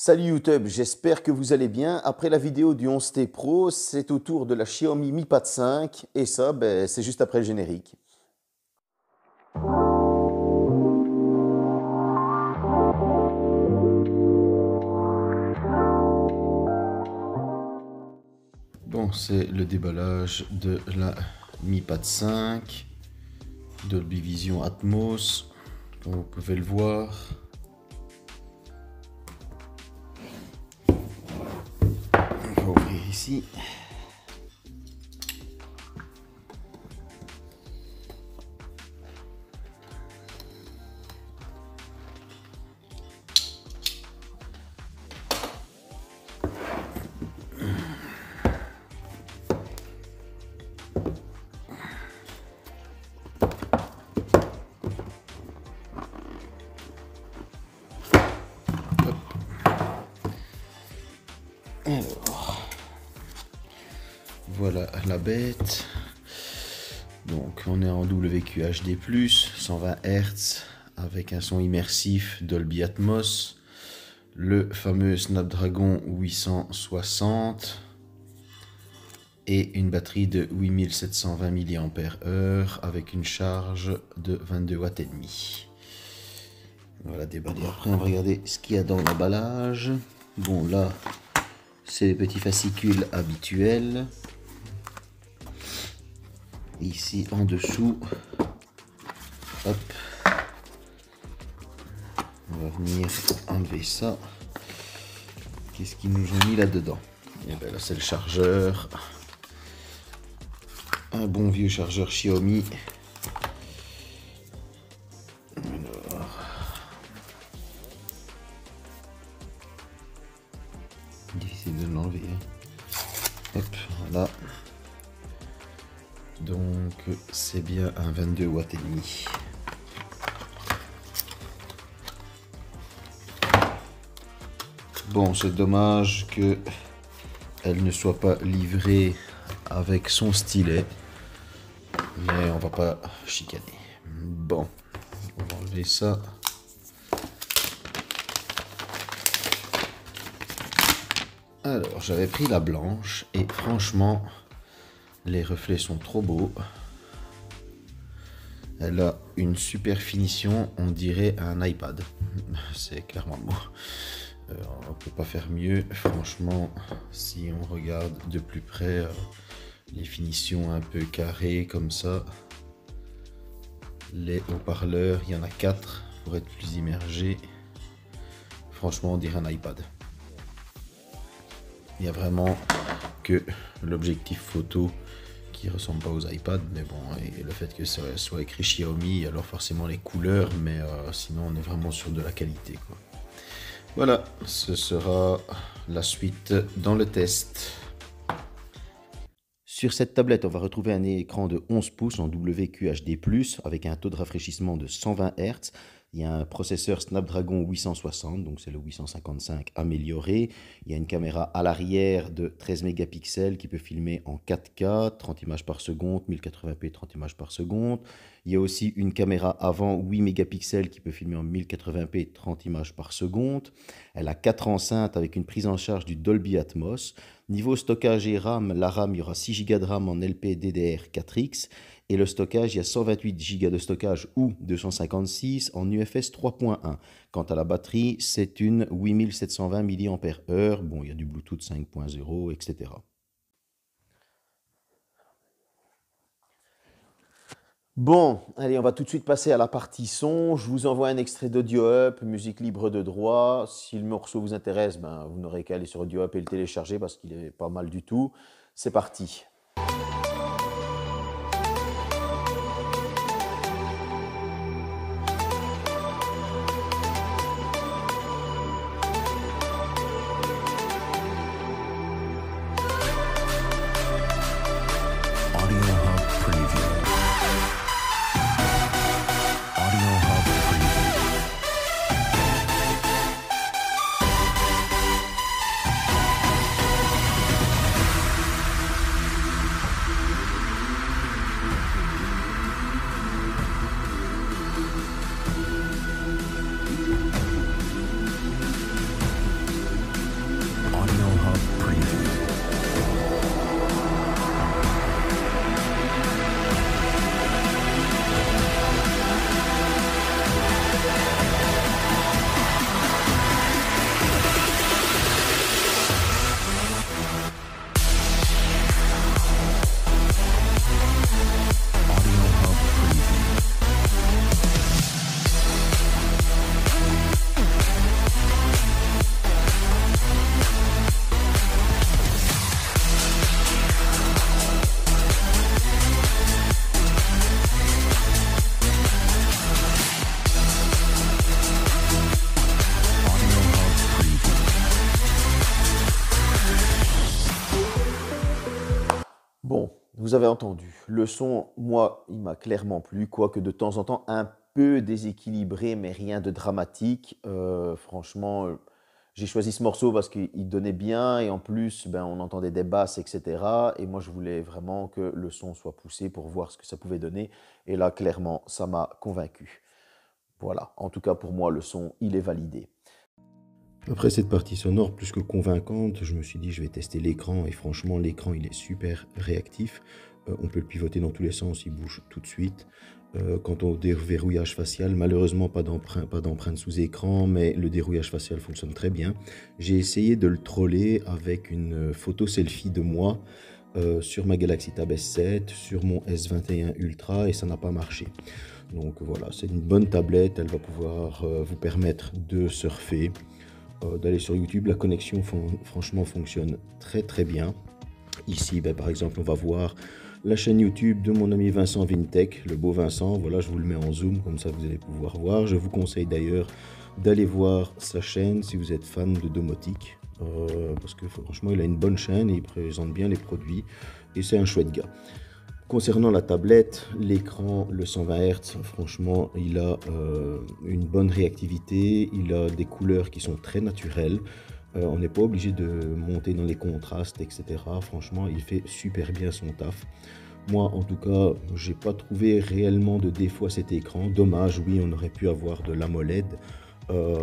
Salut YouTube, j'espère que vous allez bien. Après la vidéo du 11T Pro, c'est au tour de la Xiaomi Mi Pad 5 et ça, c'est juste après le générique. Bon, c'est le déballage de la Mi Pad 5, Dolby Vision Atmos, comme vous pouvez le voir. On va ouvrir ici. Alors, voilà la bête. Donc on est en WQHD+, 120 Hz avec un son immersif Dolby Atmos, le fameux Snapdragon 860 et une batterie de 8720 mAh avec une charge de 22 watts et demi. Voilà, déballé. Après on va regarder ce qu'il y a dans l'emballage. Bon, là c'est les petits fascicules habituels. Ici en dessous, hop, on va venir enlever ça. Qu'est-ce qu'ils nous ont mis là-dedans? Et bien là c'est le chargeur, un bon vieux chargeur Xiaomi. Alors, difficile de l'enlever. Hop, voilà. Donc c'est bien un 22 watts et demi. Bon, c'est dommage que elle ne soit pas livrée avec son stylet, mais on va pas chicaner. Bon, on va enlever ça. Alors, j'avais pris la blanche et franchement, les reflets sont trop beaux. Elle a une super finition, on dirait un iPad. C'est clairement beau. On ne peut pas faire mieux. Franchement, si on regarde de plus près, les finitions un peu carrées comme ça. Les haut-parleurs, il y en a 4 pour être plus immergé. Franchement, on dirait un iPad. Il n'y a vraiment que l'objectif photo qui ressemble pas aux iPads, mais bon, et le fait que ça soit écrit Xiaomi, alors forcément les couleurs, mais sinon on est vraiment sur de la qualité, quoi. Voilà, ce sera la suite dans le test. Sur cette tablette, on va retrouver un écran de 11 pouces en WQHD+, avec un taux de rafraîchissement de 120 Hz. Il y a un processeur Snapdragon 860, donc c'est le 855 amélioré. Il y a une caméra à l'arrière de 13 mégapixels qui peut filmer en 4K, 30 images par seconde, 1080p 30 images par seconde. Il y a aussi une caméra avant 8 mégapixels qui peut filmer en 1080p 30 images par seconde. Elle a 4 enceintes avec une prise en charge du Dolby Atmos. Niveau stockage et RAM, la RAM, il y aura 6 Go de RAM en LPDDR4X. Et le stockage, il y a 128 Go de stockage ou 256 en UFS 3.1. Quant à la batterie, c'est une 8720 mAh. Bon, il y a du Bluetooth 5.0, etc. Bon, allez, on va tout de suite passer à la partie son. Je vous envoie un extrait d'Audio Up, musique libre de droit. Si le morceau vous intéresse, vous n'aurez qu'à aller sur Audio Up et le télécharger parce qu'il est pas mal du tout. C'est parti. avez entendu, le son, moi, il m'a clairement plu, quoique de temps en temps un peu déséquilibré, mais rien de dramatique. Franchement, j'ai choisi ce morceau parce qu'il donnait bien et en plus, ben, on entendait des basses, etc. Et moi, je voulais vraiment que le son soit poussé pour voir ce que ça pouvait donner. Et là, clairement, ça m'a convaincu. Voilà, en tout cas pour moi, le son, il est validé. Après cette partie sonore plus que convaincante, je me suis dit je vais tester l'écran et franchement l'écran il est super réactif. On peut le pivoter dans tous les sens, il bouge tout de suite. Quant au déverrouillage facial, malheureusement pas d'empreinte sous écran, mais le déverrouillage facial fonctionne très bien. J'ai essayé de le troller avec une photo selfie de moi sur ma Galaxy Tab S7, sur mon S21 Ultra et ça n'a pas marché. Donc voilà, c'est une bonne tablette, elle va pouvoir vous permettre de surfer, d'aller sur YouTube. La connexion franchement fonctionne très très bien. Ici, ben, par exemple, on va voir la chaîne YouTube de mon ami Vincent Vintech, le beau Vincent. Voilà, je vous le mets en zoom, comme ça vous allez pouvoir voir. Je vous conseille d'ailleurs d'aller voir sa chaîne si vous êtes fan de domotique. Parce que franchement, il a une bonne chaîne et il présente bien les produits. Et c'est un chouette gars. Concernant la tablette, l'écran, le 120 Hz, franchement, il a une bonne réactivité, il a des couleurs qui sont très naturelles. On n'est pas obligé de monter dans les contrastes, etc. Franchement, il fait super bien son taf. Moi, en tout cas, j'ai pas trouvé réellement de défaut à cet écran. Dommage, oui, on aurait pu avoir de l'AMOLED,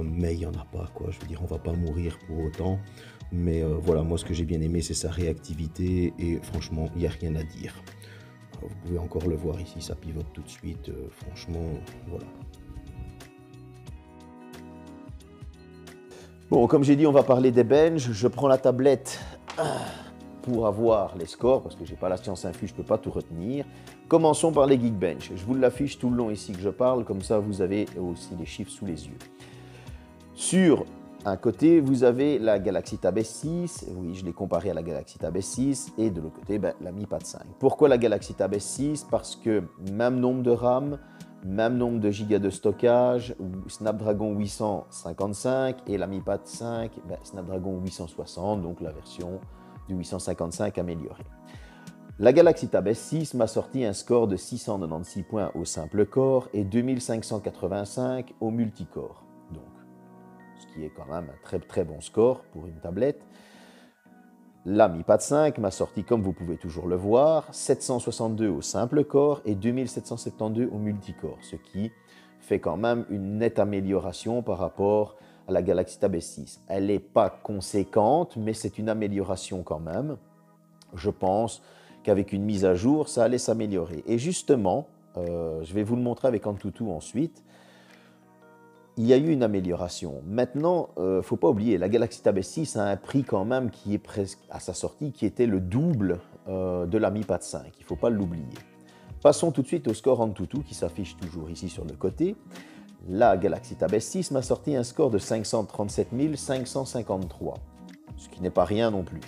mais il n'y en a pas, quoi. Je veux dire, on va pas mourir pour autant. Mais voilà, moi, ce que j'ai bien aimé, c'est sa réactivité et franchement, il n'y a rien à dire. Vous pouvez encore le voir ici, ça pivote tout de suite. Franchement, voilà. Bon, comme j'ai dit, on va parler des benches. Je prends la tablette pour avoir les scores, parce que je n'ai pas la science infuse, je ne peux pas tout retenir. Commençons par les Geekbench. Je vous l'affiche tout le long ici que je parle, comme ça vous avez aussi les chiffres sous les yeux. Sur un côté, vous avez la Galaxy Tab S6, oui, je l'ai comparé à la Galaxy Tab S6, et de l'autre côté, ben, la Mi Pad 5. Pourquoi la Galaxy Tab S6? Parce que même nombre de RAM, même nombre de gigas de stockage, Snapdragon 855, et la Mi Pad 5, ben, Snapdragon 860, donc la version du 855 améliorée. La Galaxy Tab S6 m'a sorti un score de 696 points au simple core et 2585 au multicore. Donc, ce qui est quand même un très très bon score pour une tablette. La Mi Pad 5 m'a sorti, comme vous pouvez toujours le voir, 762 au simple core et 2772 au multicore, ce qui fait quand même une nette amélioration par rapport à la Galaxy Tab S6. Elle n'est pas conséquente, mais c'est une amélioration quand même. Je pense qu'avec une mise à jour, ça allait s'améliorer. Et justement, je vais vous le montrer avec Antutu ensuite, il y a eu une amélioration. Maintenant, il ne faut pas oublier, la Galaxy Tab S6 a un prix quand même qui est presque à sa sortie, qui était le double de la Mi Pad 5. Il ne faut pas l'oublier. Passons tout de suite au score Antutu qui s'affiche toujours ici sur le côté. La Galaxy Tab S6 m'a sorti un score de 537 553, ce qui n'est pas rien non plus.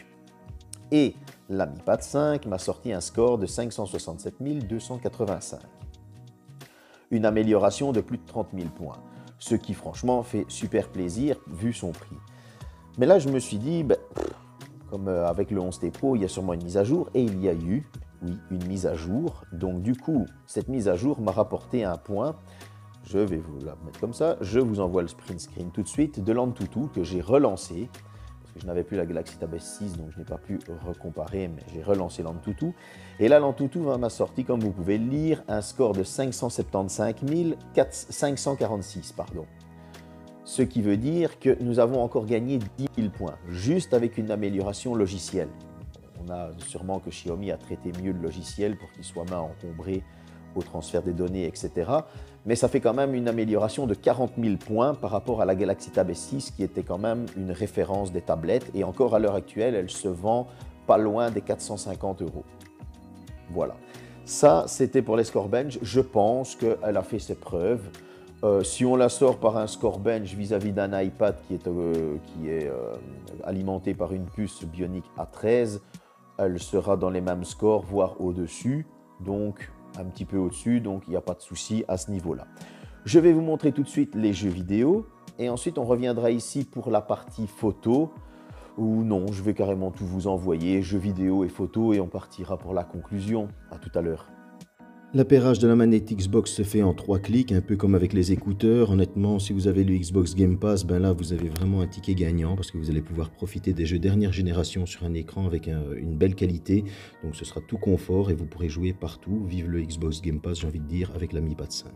Et la Mi Pad 5 m'a sorti un score de 567 285. Une amélioration de plus de 30 000 points, ce qui franchement fait super plaisir vu son prix. Mais là je me suis dit, ben, comme avec le 11T Pro, il y a sûrement une mise à jour, et il y a eu, oui, une mise à jour. Donc du coup, cette mise à jour m'a rapporté un point. Je vais vous la mettre comme ça. Je vous envoie le print screen tout de suite de l'Antutu que j'ai relancé. Parce que je n'avais plus la Galaxy Tab S6, donc je n'ai pas pu recomparer, mais j'ai relancé l'Antutu. Et là, l'Antutu m'a sorti, comme vous pouvez le lire, un score de 575 546. Ce qui veut dire que nous avons encore gagné 10 000 points, juste avec une amélioration logicielle. On a sûrement que Xiaomi a traité mieux le logiciel pour qu'il soit moins encombré au transfert des données, etc. Mais ça fait quand même une amélioration de 40 000 points par rapport à la Galaxy Tab S6 qui était quand même une référence des tablettes. Et encore à l'heure actuelle, elle se vend pas loin des 450 €. Voilà. Ça, c'était pour les score bench. Je pense qu'elle a fait ses preuves. Si on la sort par un score bench vis-à-vis d'un iPad qui est alimenté par une puce Bionic A13, elle sera dans les mêmes scores, voire au-dessus. Donc, un petit peu au-dessus, donc il n'y a pas de souci à ce niveau-là. Je vais vous montrer tout de suite les jeux vidéo et ensuite on reviendra ici pour la partie photo Ou non, je vais carrément tout vous envoyer, jeux vidéo et photos, et on partira pour la conclusion. À tout à l'heure. L'appairage de la manette Xbox se fait en 3 clics, un peu comme avec les écouteurs. Honnêtement, si vous avez le Xbox Game Pass, ben là, vous avez vraiment un ticket gagnant parce que vous allez pouvoir profiter des jeux dernière génération sur un écran avec une belle qualité. Donc ce sera tout confort et vous pourrez jouer partout. Vive le Xbox Game Pass, j'ai envie de dire, avec la Mi Pad 5.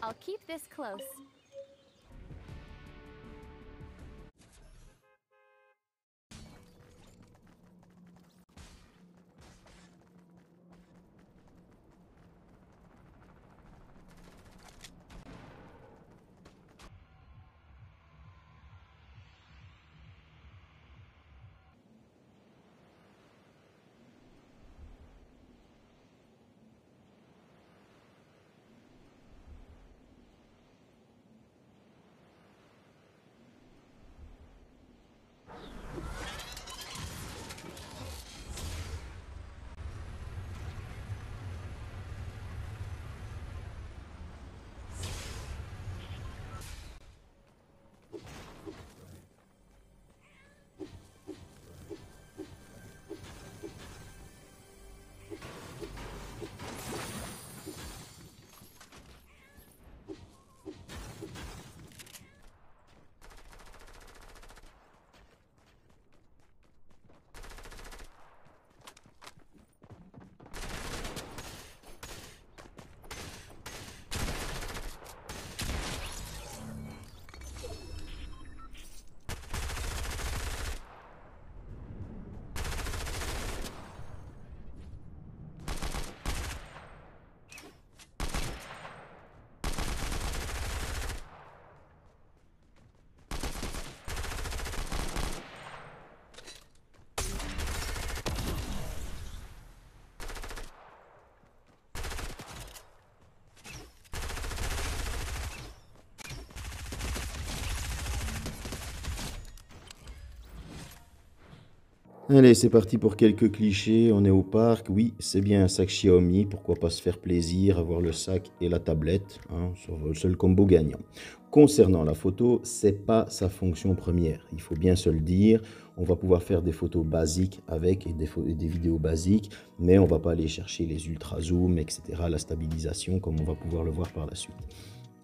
I'll keep this close. Allez, c'est parti pour quelques clichés. On est au parc. Oui, c'est bien un sac Xiaomi. Pourquoi pas se faire plaisir, avoir le sac et la tablette, hein, sur le seul combo gagnant. Concernant la photo, c'est pas sa fonction première. Il faut bien se le dire. On va pouvoir faire des photos basiques avec et des vidéos basiques, mais on va pas aller chercher les ultra zoom, etc., la stabilisation, comme on va pouvoir le voir par la suite.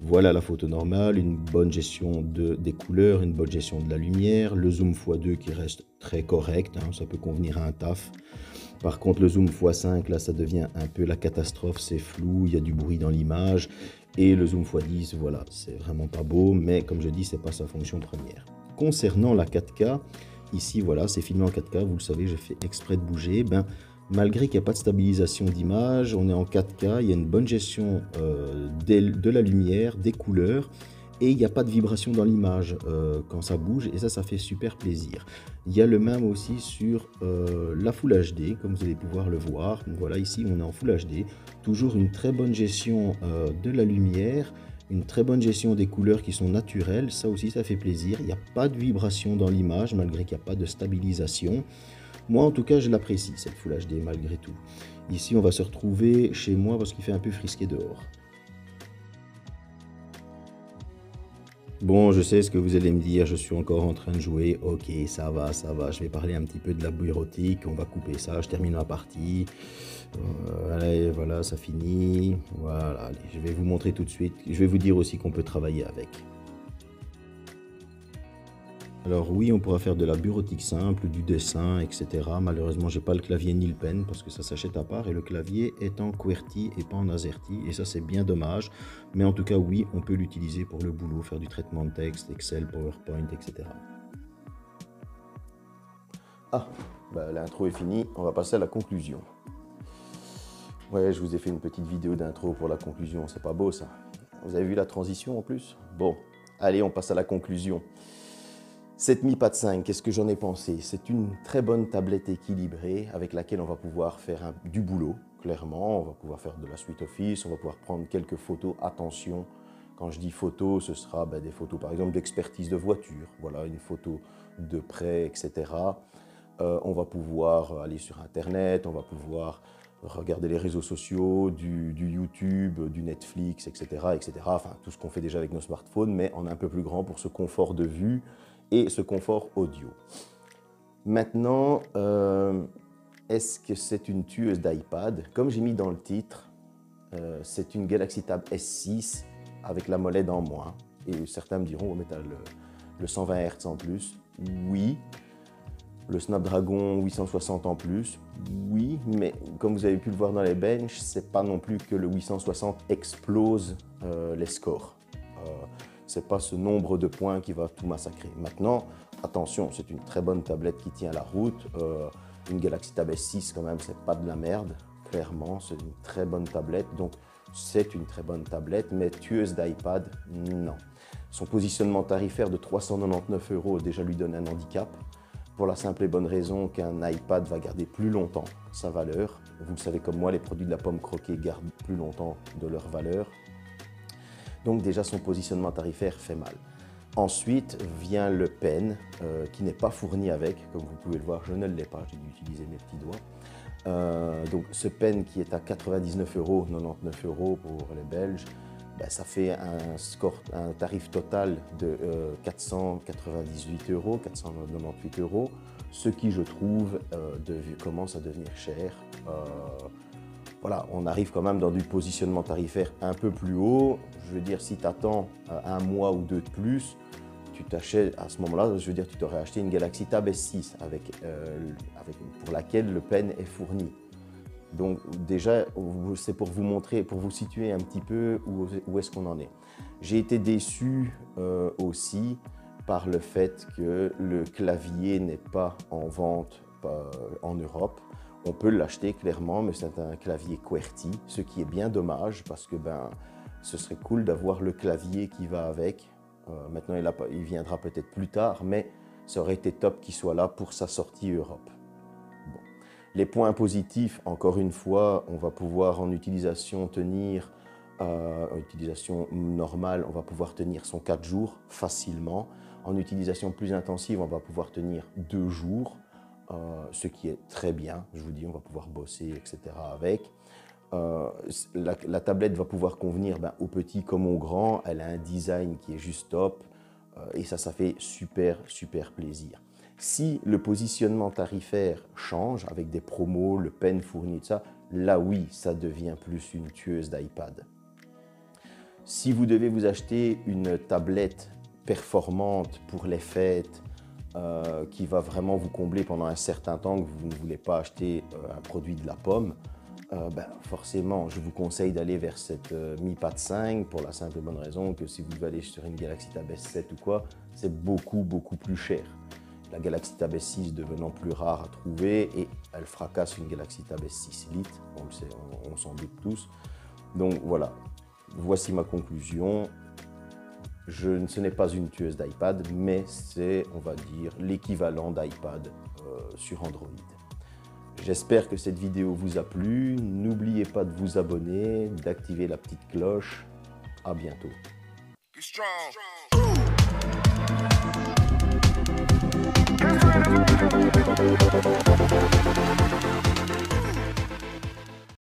Voilà la photo normale, une bonne gestion des couleurs, une bonne gestion de la lumière, le zoom x2 qui reste très correct, hein, ça peut convenir à un taf. Par contre, le zoom x5, là, ça devient un peu la catastrophe, c'est flou, il y a du bruit dans l'image. Et le zoom x10, voilà, c'est vraiment pas beau, mais comme je dis, c'est pas sa fonction première. Concernant la 4K, ici, voilà, c'est filmé en 4K, vous le savez, j'ai fait exprès de bouger. Malgré qu'il n'y a pas de stabilisation d'image, on est en 4K, il y a une bonne gestion de la lumière, des couleurs, et il n'y a pas de vibration dans l'image quand ça bouge, et ça fait super plaisir. Il y a le même aussi sur la Full HD, comme vous allez pouvoir le voir. Voilà, ici on est en Full HD, toujours une très bonne gestion de la lumière, une très bonne gestion des couleurs qui sont naturelles, ça aussi ça fait plaisir. Il n'y a pas de vibration dans l'image, malgré qu'il n'y a pas de stabilisation. Moi, en tout cas, je l'apprécie, cette Full HD, malgré tout. Ici, on va se retrouver chez moi parce qu'il fait un peu frisqué dehors. Bon, je sais ce que vous allez me dire, je suis encore en train de jouer. Ok, ça va, je vais parler un petit peu de la bureautique, on va couper ça, je termine ma partie. Allez, voilà, ça finit. Voilà, allez, je vais vous montrer tout de suite. Je vais vous dire aussi qu'on peut travailler avec. Alors oui, on pourra faire de la bureautique simple, du dessin, etc. Malheureusement, j'ai pas le clavier ni le pen parce que ça s'achète à part et le clavier est en QWERTY et pas en AZERTY et ça c'est bien dommage. Mais en tout cas, oui, on peut l'utiliser pour le boulot, faire du traitement de texte, Excel, PowerPoint, etc. Ah, l'intro est finie, on va passer à la conclusion. Ouais, je vous ai fait une petite vidéo d'intro pour la conclusion, c'est pas beau ça? Vous avez vu la transition en plus? Bon, allez, on passe à la conclusion. Cette Mi Pad 5, qu'est-ce que j'en ai pensé? C'est une très bonne tablette équilibrée avec laquelle on va pouvoir faire du boulot, clairement. On va pouvoir faire de la suite Office, on va pouvoir prendre quelques photos. Attention, quand je dis photos, ce sera des photos par exemple d'expertise de voiture, voilà, une photo de près, etc. On va pouvoir aller sur Internet, on va pouvoir regarder les réseaux sociaux, du YouTube, du Netflix, etc., etc. Enfin, tout ce qu'on fait déjà avec nos smartphones, mais en un peu plus grand pour ce confort de vue et ce confort audio. Maintenant, est-ce que c'est une tueuse d'iPad? Comme j'ai mis dans le titre, c'est une Galaxy Tab S6 avec la molette en moins. Et certains me diront, oh, mais t'as le 120 Hz en plus. Oui. Le Snapdragon 860 en plus, oui, mais comme vous avez pu le voir dans les benches, c'est pas non plus que le 860 explose les scores. C'est pas ce nombre de points qui va tout massacrer. Maintenant, attention, c'est une très bonne tablette qui tient la route. Une Galaxy Tab S6 quand même, c'est pas de la merde, clairement, c'est une très bonne tablette. Donc c'est une très bonne tablette, mais tueuse d'iPad, non. Son positionnement tarifaire de 399 € déjà lui donne un handicap. Pour la simple et bonne raison qu'un iPad va garder plus longtemps sa valeur. Vous le savez comme moi, les produits de la pomme croquée gardent plus longtemps de leur valeur. Donc déjà, son positionnement tarifaire fait mal. Ensuite vient le pen qui n'est pas fourni avec. Comme vous pouvez le voir, je ne l'ai pas, j'ai dû utiliser mes petits doigts. Donc ce pen qui est à 99 €, 99 € pour les Belges, ça fait un tarif total de 498 €, 498 €, ce qui, je trouve, commence à devenir cher. Voilà, on arrive quand même dans du positionnement tarifaire un peu plus haut. Je veux dire, si tu attends un mois ou deux de plus, tu t'achètes à ce moment-là, je veux dire, tu t'aurais acheté une Galaxy Tab S6 pour laquelle le pen est fourni. Donc déjà, c'est pour vous montrer, pour vous situer un petit peu où est-ce qu'on en est. J'ai été déçu aussi par le fait que le clavier n'est pas en vente en Europe. On peut l'acheter clairement, mais c'est un clavier QWERTY, ce qui est bien dommage parce que ce serait cool d'avoir le clavier qui va avec. Maintenant, il viendra peut-être plus tard, mais ça aurait été top qu'il soit là pour sa sortie Europe. Les points positifs, encore une fois, on va pouvoir en utilisation tenir, en utilisation normale, on va pouvoir tenir son 4 jours facilement. En utilisation plus intensive, on va pouvoir tenir 2 jours. ce qui est très bien. Je vous dis, on va pouvoir bosser, etc. avec. La tablette va pouvoir convenir aux petits comme aux grands. Elle a un design qui est juste top et ça fait super, super plaisir. Si le positionnement tarifaire change avec des promos, le pen fourni, tout ça, là oui, ça devient plus une tueuse d'iPad. Si vous devez vous acheter une tablette performante pour les fêtes, qui va vraiment vous combler pendant un certain temps que vous ne voulez pas acheter un produit de la pomme, forcément, je vous conseille d'aller vers cette Mi Pad 5 pour la simple et bonne raison que si vous devez aller sur une Galaxy Tab S7 ou quoi, c'est beaucoup, beaucoup plus cher. La Galaxy Tab S6 devenant plus rare à trouver et elle fracasse une Galaxy Tab S6 Lite, on le sait, on s'en doute tous. Donc voilà, voici ma conclusion. Ce n'est pas une tueuse d'iPad, mais c'est, on va dire, l'équivalent d'iPad sur Android. J'espère que cette vidéo vous a plu. N'oubliez pas de vous abonner, d'activer la petite cloche. À bientôt. Be strong.